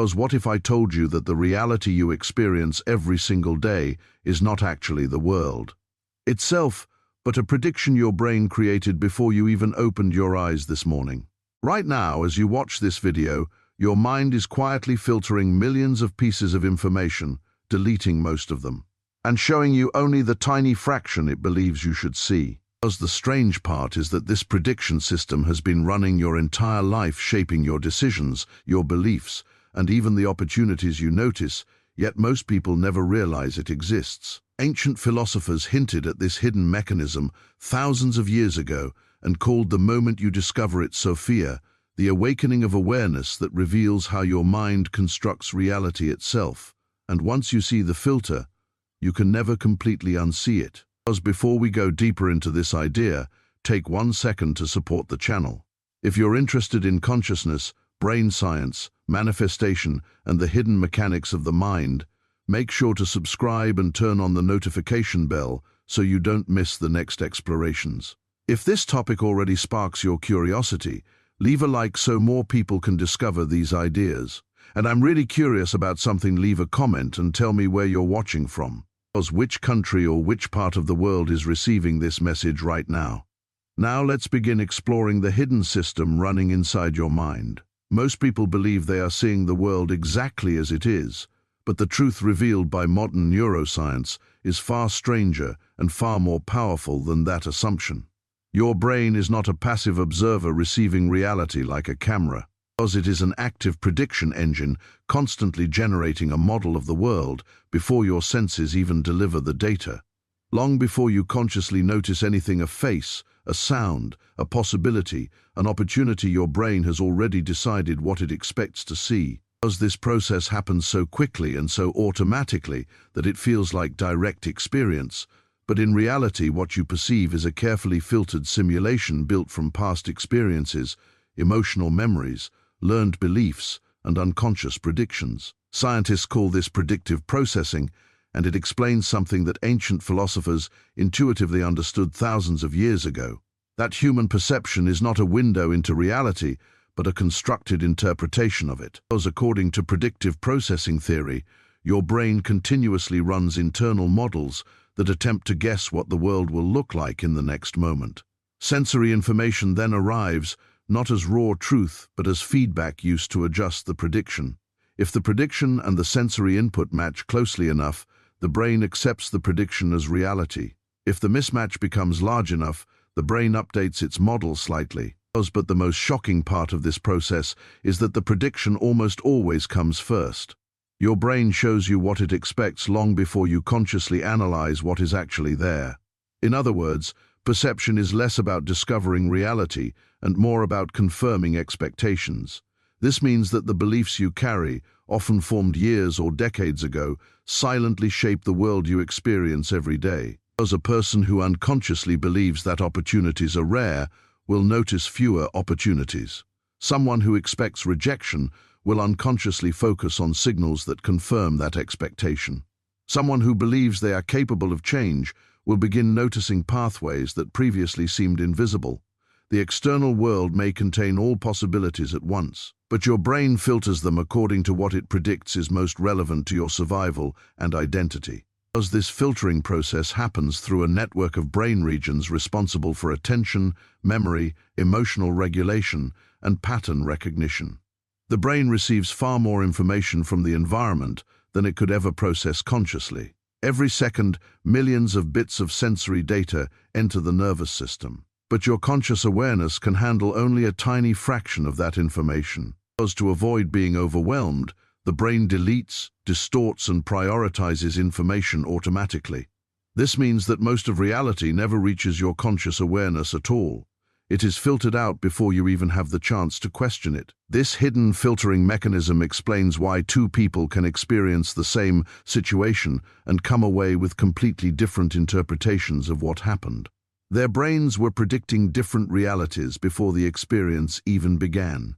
Because what if I told you that the reality you experience every single day is not actually the world itself, but a prediction your brain created before you even opened your eyes this morning? Right now, as you watch this video, your mind is quietly filtering millions of pieces of information, deleting most of them, and showing you only the tiny fraction it believes you should see. Because the strange part is that this prediction system has been running your entire life, shaping your decisions, your beliefs, and even the opportunities you notice, yet most people never realize it exists. Ancient philosophers hinted at this hidden mechanism thousands of years ago and called the moment you discover it Sophia, the awakening of awareness that reveals how your mind constructs reality itself. And once you see the filter, you can never completely unsee it. Because before we go deeper into this idea, take 1 second to support the channel. If you're interested in consciousness, brain science, manifestation, and the hidden mechanics of the mind, make sure to subscribe and turn on the notification bell so you don't miss the next explorations. If this topic already sparks your curiosity, leave a like so more people can discover these ideas. And I'm really curious about something. Leave a comment and tell me where you're watching from. Because which country or which part of the world is receiving this message right now? Now let's begin exploring the hidden system running inside your mind. Most people believe they are seeing the world exactly as it is, but the truth revealed by modern neuroscience is far stranger and far more powerful than that assumption. Your brain is not a passive observer receiving reality like a camera, because it is an active prediction engine constantly generating a model of the world before your senses even deliver the data. Long before you consciously notice anything, a face, a sound, a possibility, an opportunity, your brain has already decided what it expects to see. Because this process happens so quickly and so automatically that it feels like direct experience, but in reality what you perceive is a carefully filtered simulation built from past experiences, emotional memories, learned beliefs, and unconscious predictions. Scientists call this predictive processing, and it explains something that ancient philosophers intuitively understood thousands of years ago. That human perception is not a window into reality, but a constructed interpretation of it. Because according to predictive processing theory, your brain continuously runs internal models that attempt to guess what the world will look like in the next moment. Sensory information then arrives, not as raw truth, but as feedback used to adjust the prediction. If the prediction and the sensory input match closely enough, the brain accepts the prediction as reality. If the mismatch becomes large enough, the brain updates its model slightly. But the most shocking part of this process is that the prediction almost always comes first. Your brain shows you what it expects long before you consciously analyze what is actually there. In other words, perception is less about discovering reality and more about confirming expectations. This means that the beliefs you carry, often formed years or decades ago, silently shape the world you experience every day. As a person who unconsciously believes that opportunities are rare will notice fewer opportunities. Someone who expects rejection will unconsciously focus on signals that confirm that expectation. Someone who believes they are capable of change will begin noticing pathways that previously seemed invisible. The external world may contain all possibilities at once, but your brain filters them according to what it predicts is most relevant to your survival and identity. As this filtering process happens through a network of brain regions responsible for attention, memory, emotional regulation, and pattern recognition. The brain receives far more information from the environment than it could ever process consciously. Every second, millions of bits of sensory data enter the nervous system. But your conscious awareness can handle only a tiny fraction of that information. Because to avoid being overwhelmed, the brain deletes, distorts, and prioritizes information automatically. This means that most of reality never reaches your conscious awareness at all. It is filtered out before you even have the chance to question it. This hidden filtering mechanism explains why two people can experience the same situation and come away with completely different interpretations of what happened. Their brains were predicting different realities before the experience even began.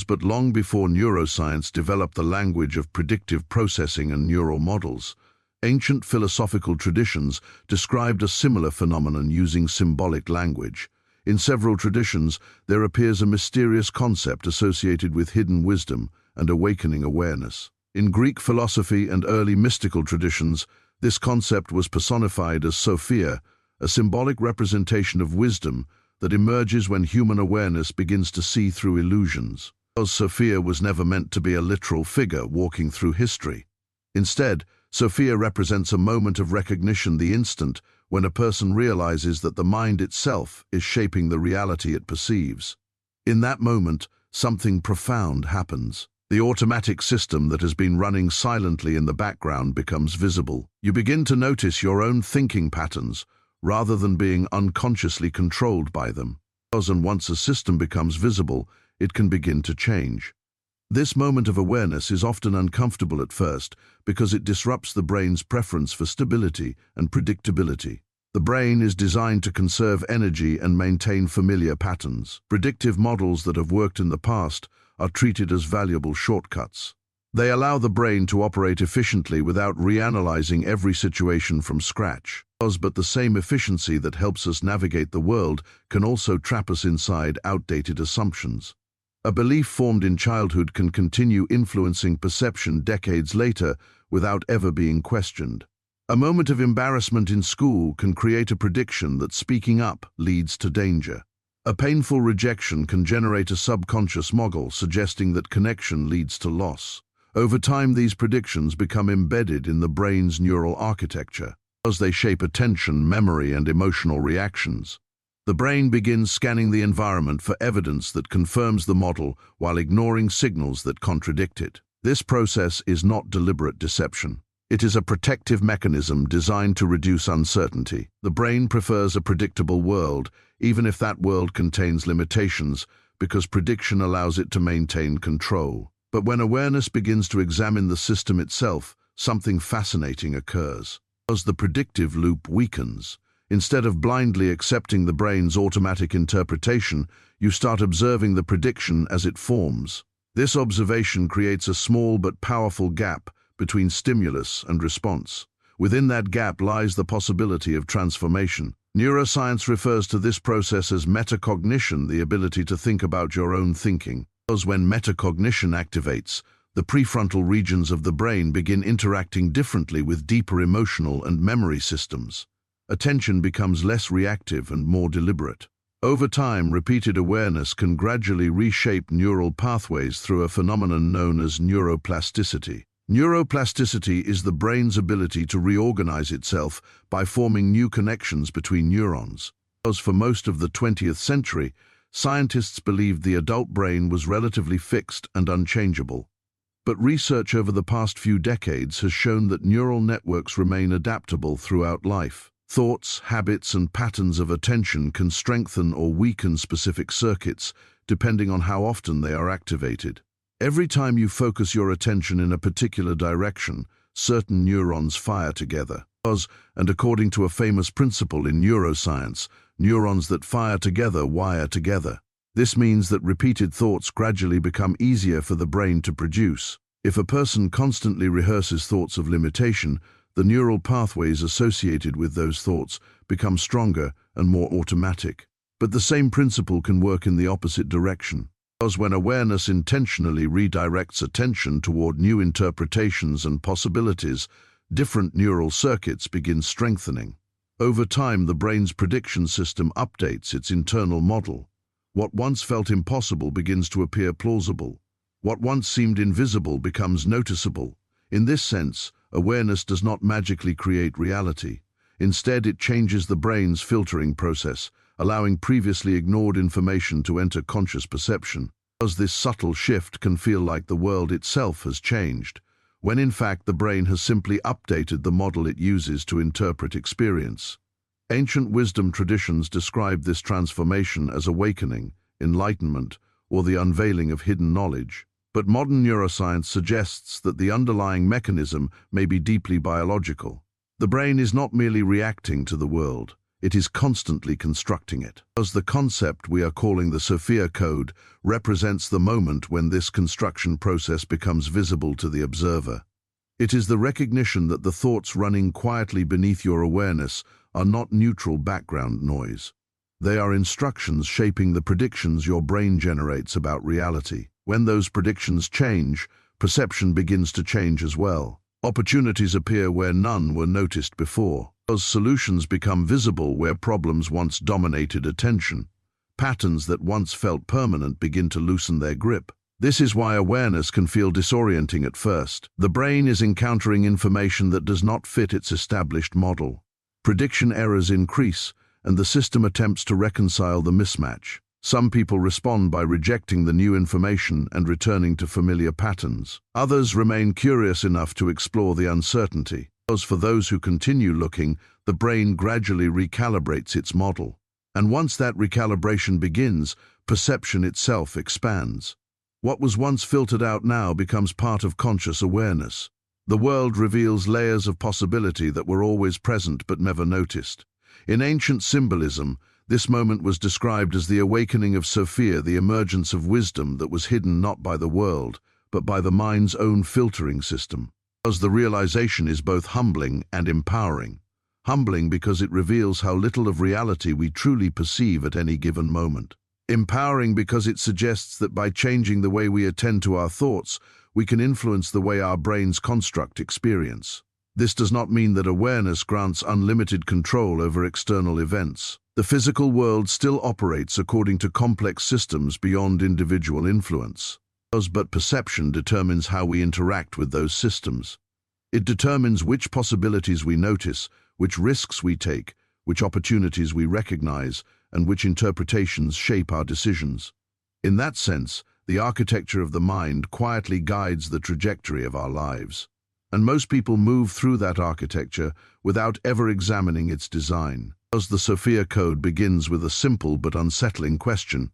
But long before neuroscience developed the language of predictive processing and neural models, ancient philosophical traditions described a similar phenomenon using symbolic language. In several traditions, there appears a mysterious concept associated with hidden wisdom, and awakening awareness. In Greek philosophy and early mystical traditions, this concept was personified as Sophia, a symbolic representation of wisdom that emerges when human awareness begins to see through illusions. Because Sophia was never meant to be a literal figure walking through history. Instead, Sophia represents a moment of recognition, the instant when a person realizes that the mind itself is shaping the reality it perceives. In that moment, something profound happens. The automatic system that has been running silently in the background becomes visible. You begin to notice your own thinking patterns, rather than being unconsciously controlled by them. And once a system becomes visible, it can begin to change. This moment of awareness is often uncomfortable at first because it disrupts the brain's preference for stability and predictability. The brain is designed to conserve energy and maintain familiar patterns. Predictive models that have worked in the past are treated as valuable shortcuts. They allow the brain to operate efficiently without reanalyzing every situation from scratch. But the same efficiency that helps us navigate the world can also trap us inside outdated assumptions. A belief formed in childhood can continue influencing perception decades later without ever being questioned. A moment of embarrassment in school can create a prediction that speaking up leads to danger. A painful rejection can generate a subconscious model suggesting that connection leads to loss. Over time, these predictions become embedded in the brain's neural architecture. As they shape attention, memory, and emotional reactions, the brain begins scanning the environment for evidence that confirms the model while ignoring signals that contradict it. This process is not deliberate deception. It is a protective mechanism designed to reduce uncertainty. The brain prefers a predictable world, even if that world contains limitations, because prediction allows it to maintain control. But when awareness begins to examine the system itself, something fascinating occurs. As the predictive loop weakens, instead of blindly accepting the brain's automatic interpretation, you start observing the prediction as it forms. This observation creates a small but powerful gap between stimulus and response. Within that gap lies the possibility of transformation. Neuroscience refers to this process as metacognition, the ability to think about your own thinking. Because when metacognition activates, the prefrontal regions of the brain begin interacting differently with deeper emotional and memory systems. Attention becomes less reactive and more deliberate. Over time, repeated awareness can gradually reshape neural pathways through a phenomenon known as neuroplasticity. Neuroplasticity is the brain's ability to reorganize itself by forming new connections between neurons. As for most of the 20th century, scientists believed the adult brain was relatively fixed and unchangeable. But research over the past few decades has shown that neural networks remain adaptable throughout life. Thoughts, habits, and patterns of attention can strengthen or weaken specific circuits, depending on how often they are activated. Every time you focus your attention in a particular direction, certain neurons fire together. And according to a famous principle in neuroscience, neurons that fire together wire together. This means that repeated thoughts gradually become easier for the brain to produce. If a person constantly rehearses thoughts of limitation, the neural pathways associated with those thoughts become stronger and more automatic. But the same principle can work in the opposite direction. Because when awareness intentionally redirects attention toward new interpretations and possibilities, different neural circuits begin strengthening. Over time, the brain's prediction system updates its internal model. What once felt impossible begins to appear plausible. What once seemed invisible becomes noticeable. In this sense, awareness does not magically create reality. Instead, it changes the brain's filtering process, allowing previously ignored information to enter conscious perception. As this subtle shift can feel like the world itself has changed, when in fact the brain has simply updated the model it uses to interpret experience. Ancient wisdom traditions describe this transformation as awakening, enlightenment, or the unveiling of hidden knowledge. But modern neuroscience suggests that the underlying mechanism may be deeply biological. The brain is not merely reacting to the world, it is constantly constructing it. As the concept we are calling the Sophia Code represents the moment when this construction process becomes visible to the observer. It is the recognition that the thoughts running quietly beneath your awareness are not neutral background noise. They are instructions shaping the predictions your brain generates about reality. When those predictions change, perception begins to change as well. Opportunities appear where none were noticed before. As solutions become visible where problems once dominated attention, patterns that once felt permanent begin to loosen their grip. This is why awareness can feel disorienting at first. The brain is encountering information that does not fit its established model. Prediction errors increase, and the system attempts to reconcile the mismatch. Some people respond by rejecting the new information and returning to familiar patterns. Others remain curious enough to explore the uncertainty. As for those who continue looking, the brain gradually recalibrates its model. And once that recalibration begins, perception itself expands. What was once filtered out now becomes part of conscious awareness. The world reveals layers of possibility that were always present but never noticed. In ancient symbolism, this moment was described as the awakening of Sophia, the emergence of wisdom that was hidden not by the world, but by the mind's own filtering system. As the realization is both humbling and empowering. Humbling because it reveals how little of reality we truly perceive at any given moment. Empowering because it suggests that by changing the way we attend to our thoughts, we can influence the way our brains construct experience. This does not mean that awareness grants unlimited control over external events. The physical world still operates according to complex systems beyond individual influence. But perception determines how we interact with those systems. It determines which possibilities we notice, which risks we take, which opportunities we recognize, and which interpretations shape our decisions. In that sense, the architecture of the mind quietly guides the trajectory of our lives. And most people move through that architecture without ever examining its design. As the Sophia Code begins with a simple but unsettling question.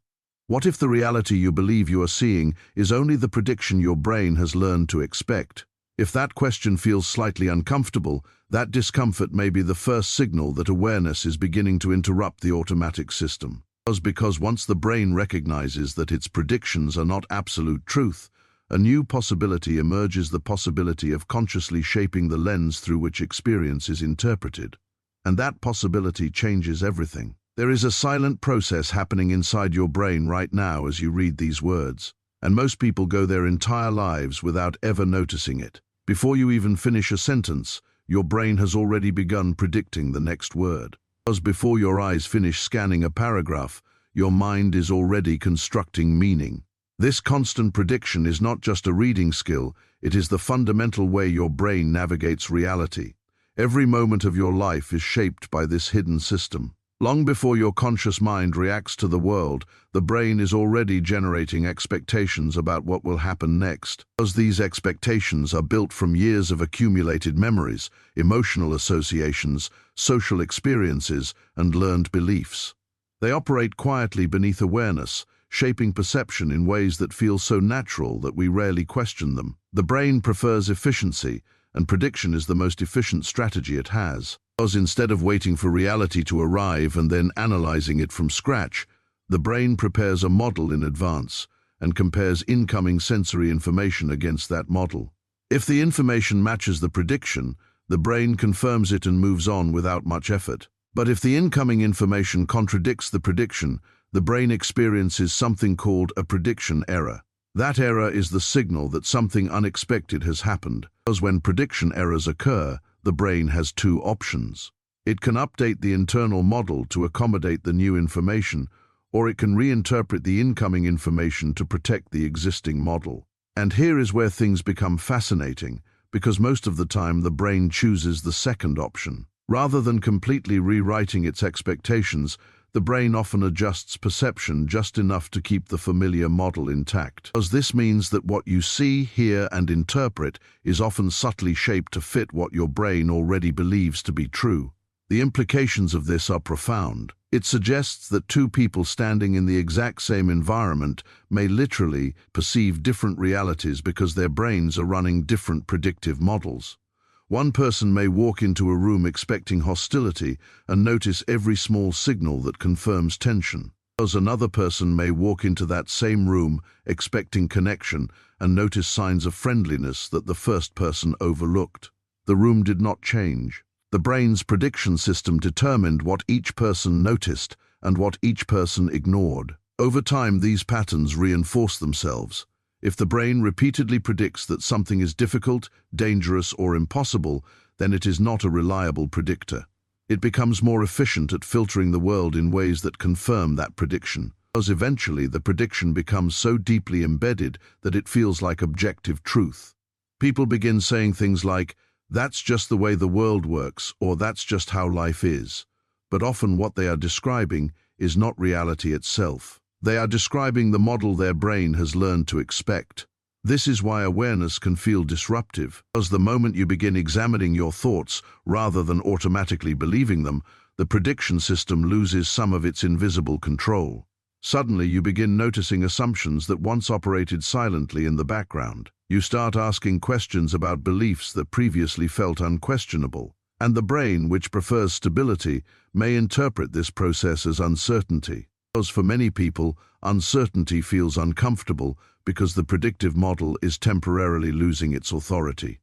What if the reality you believe you are seeing is only the prediction your brain has learned to expect? If that question feels slightly uncomfortable, that discomfort may be the first signal that awareness is beginning to interrupt the automatic system. Because once the brain recognizes that its predictions are not absolute truth, a new possibility emerges, the possibility of consciously shaping the lens through which experience is interpreted. And that possibility changes everything. There is a silent process happening inside your brain right now as you read these words, and most people go their entire lives without ever noticing it. Before you even finish a sentence, your brain has already begun predicting the next word. As before your eyes finish scanning a paragraph, your mind is already constructing meaning. This constant prediction is not just a reading skill, it is the fundamental way your brain navigates reality. Every moment of your life is shaped by this hidden system. Long before your conscious mind reacts to the world, the brain is already generating expectations about what will happen next. As these expectations are built from years of accumulated memories, emotional associations, social experiences, and learned beliefs. They operate quietly beneath awareness, shaping perception in ways that feel so natural that we rarely question them. The brain prefers efficiency, and prediction is the most efficient strategy it has. Because instead of waiting for reality to arrive and then analyzing it from scratch, the brain prepares a model in advance and compares incoming sensory information against that model. If the information matches the prediction, the brain confirms it and moves on without much effort. But if the incoming information contradicts the prediction, the brain experiences something called a prediction error. That error is the signal that something unexpected has happened. Because when prediction errors occur, the brain has two options. It can update the internal model to accommodate the new information, or it can reinterpret the incoming information to protect the existing model. And here is where things become fascinating, because most of the time the brain chooses the second option. Rather than completely rewriting its expectations, the brain often adjusts perception just enough to keep the familiar model intact. As this means that what you see, hear, and interpret is often subtly shaped to fit what your brain already believes to be true. The implications of this are profound. It suggests that two people standing in the exact same environment may literally perceive different realities because their brains are running different predictive models. One person may walk into a room expecting hostility and notice every small signal that confirms tension. As another person may walk into that same room expecting connection and notice signs of friendliness that the first person overlooked. The room did not change. The brain's prediction system determined what each person noticed and what each person ignored. Over time, these patterns reinforce themselves. If the brain repeatedly predicts that something is difficult, dangerous, or impossible, then it is not a reliable predictor. It becomes more efficient at filtering the world in ways that confirm that prediction, because eventually the prediction becomes so deeply embedded that it feels like objective truth. People begin saying things like, "That's just the way the world works," or "That's just how life is." But often what they are describing is not reality itself. They are describing the model their brain has learned to expect. This is why awareness can feel disruptive, because the moment you begin examining your thoughts rather than automatically believing them, the prediction system loses some of its invisible control. Suddenly you begin noticing assumptions that once operated silently in the background. You start asking questions about beliefs that previously felt unquestionable. And the brain, which prefers stability, may interpret this process as uncertainty. Because for many people, uncertainty feels uncomfortable because the predictive model is temporarily losing its authority.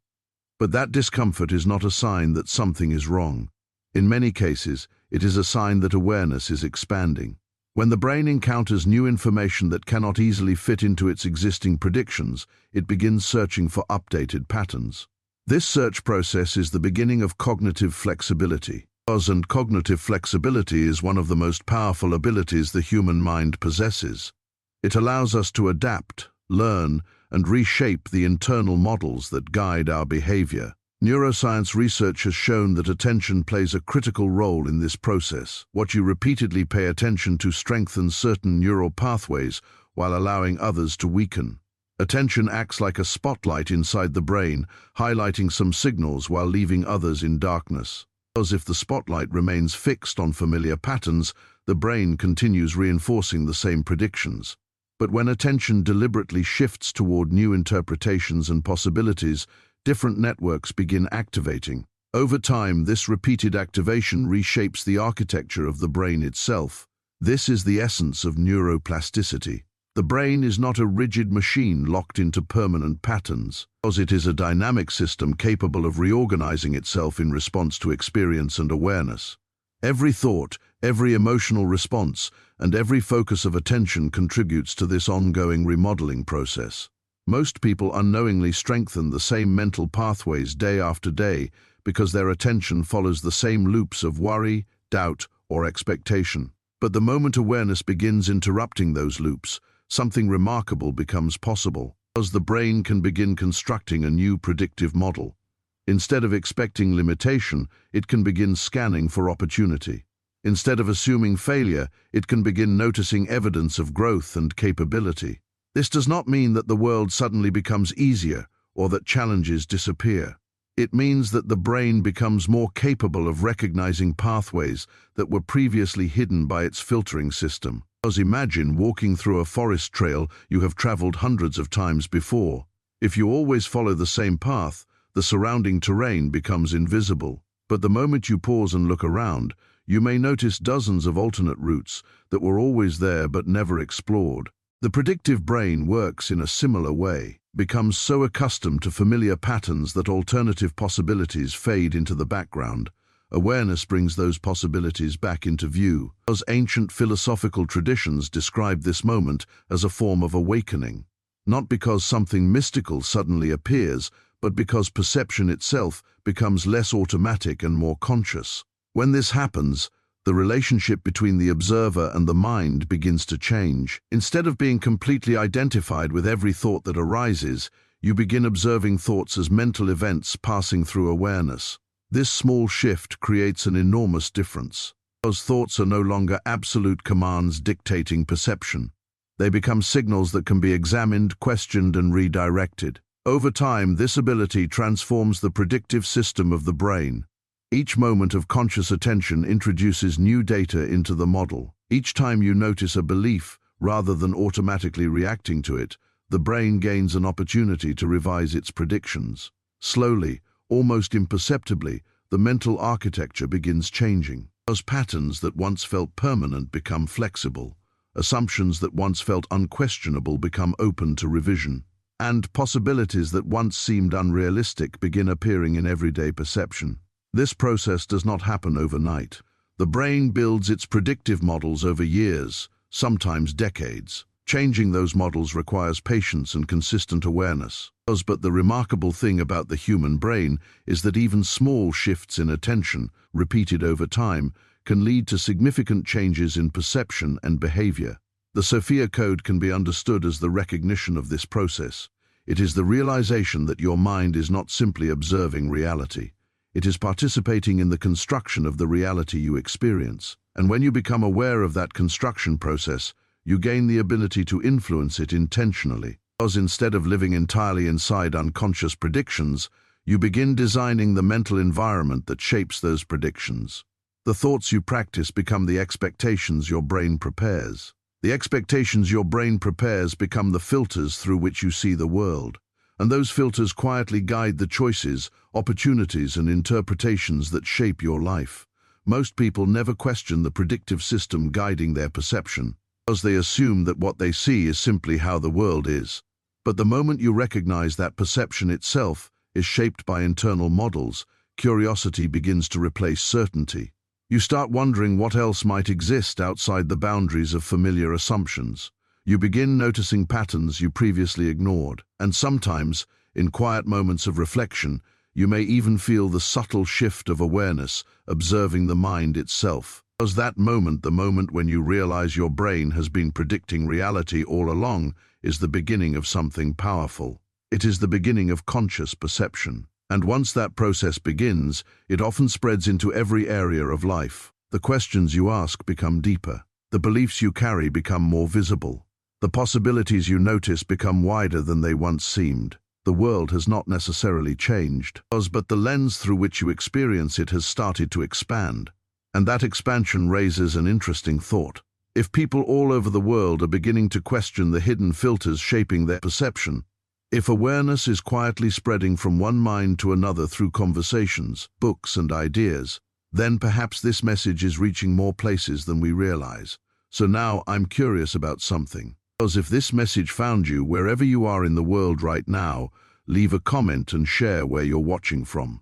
But that discomfort is not a sign that something is wrong. In many cases, it is a sign that awareness is expanding. When the brain encounters new information that cannot easily fit into its existing predictions, it begins searching for updated patterns. This search process is the beginning of cognitive flexibility. And cognitive flexibility is one of the most powerful abilities the human mind possesses. It allows us to adapt, learn, and reshape the internal models that guide our behavior. Neuroscience research has shown that attention plays a critical role in this process. What you repeatedly pay attention to strengthens certain neural pathways while allowing others to weaken. Attention acts like a spotlight inside the brain, highlighting some signals while leaving others in darkness. Because if the spotlight remains fixed on familiar patterns, the brain continues reinforcing the same predictions. But when attention deliberately shifts toward new interpretations and possibilities, different networks begin activating. Over time, this repeated activation reshapes the architecture of the brain itself. This is the essence of neuroplasticity. The brain is not a rigid machine locked into permanent patterns, because it is a dynamic system capable of reorganizing itself in response to experience and awareness. Every thought, every emotional response, and every focus of attention contributes to this ongoing remodeling process. Most people unknowingly strengthen the same mental pathways day after day because their attention follows the same loops of worry, doubt, or expectation. But the moment awareness begins interrupting those loops, something remarkable becomes possible, as the brain can begin constructing a new predictive model. Instead of expecting limitation, it can begin scanning for opportunity. Instead of assuming failure, it can begin noticing evidence of growth and capability. This does not mean that the world suddenly becomes easier or that challenges disappear. It means that the brain becomes more capable of recognizing pathways that were previously hidden by its filtering system. Because imagine walking through a forest trail you have traveled hundreds of times before. If you always follow the same path, the surrounding terrain becomes invisible. But the moment you pause and look around, you may notice dozens of alternate routes that were always there but never explored. The predictive brain works in a similar way, becomes so accustomed to familiar patterns that alternative possibilities fade into the background. Awareness brings those possibilities back into view. As ancient philosophical traditions describe this moment as a form of awakening, not because something mystical suddenly appears, but because perception itself becomes less automatic and more conscious. When this happens, the relationship between the observer and the mind begins to change. Instead of being completely identified with every thought that arises, you begin observing thoughts as mental events passing through awareness. This small shift creates an enormous difference. Those thoughts are no longer absolute commands dictating perception. They become signals that can be examined, questioned, and redirected. Over time, this ability transforms the predictive system of the brain. Each moment of conscious attention introduces new data into the model. Each time you notice a belief, rather than automatically reacting to it, the brain gains an opportunity to revise its predictions. Slowly, almost imperceptibly, the mental architecture begins changing. Those patterns that once felt permanent become flexible. Assumptions that once felt unquestionable become open to revision. And possibilities that once seemed unrealistic begin appearing in everyday perception. This process does not happen overnight. The brain builds its predictive models over years, sometimes decades. Changing those models requires patience and consistent awareness. But the remarkable thing about the human brain is that even small shifts in attention, repeated over time, can lead to significant changes in perception and behavior. The Sophia code can be understood as the recognition of this process. It is the realization that your mind is not simply observing reality. It is participating in the construction of the reality you experience. And when you become aware of that construction process, you gain the ability to influence it intentionally. Because instead of living entirely inside unconscious predictions, you begin designing the mental environment that shapes those predictions. The thoughts you practice become the expectations your brain prepares. The expectations your brain prepares become the filters through which you see the world. And those filters quietly guide the choices, opportunities, and interpretations that shape your life. Most people never question the predictive system guiding their perception, because they assume that what they see is simply how the world is. But the moment you recognize that perception itself is shaped by internal models, curiosity begins to replace certainty. You start wondering what else might exist outside the boundaries of familiar assumptions. You begin noticing patterns you previously ignored, and sometimes, in quiet moments of reflection, you may even feel the subtle shift of awareness, observing the mind itself. Because that moment, the moment when you realize your brain has been predicting reality all along, is the beginning of something powerful. It is the beginning of conscious perception. And once that process begins, it often spreads into every area of life. The questions you ask become deeper. The beliefs you carry become more visible. The possibilities you notice become wider than they once seemed. The world has not necessarily changed, but the lens through which you experience it has started to expand. And that expansion raises an interesting thought. If people all over the world are beginning to question the hidden filters shaping their perception, if awareness is quietly spreading from one mind to another through conversations, books, and ideas, then perhaps this message is reaching more places than we realize. So now I'm curious about something. Because if this message found you wherever you are in the world right now, leave a comment and share where you're watching from.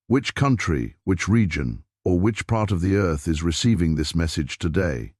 Which country, which region, or which part of the earth is receiving this message today?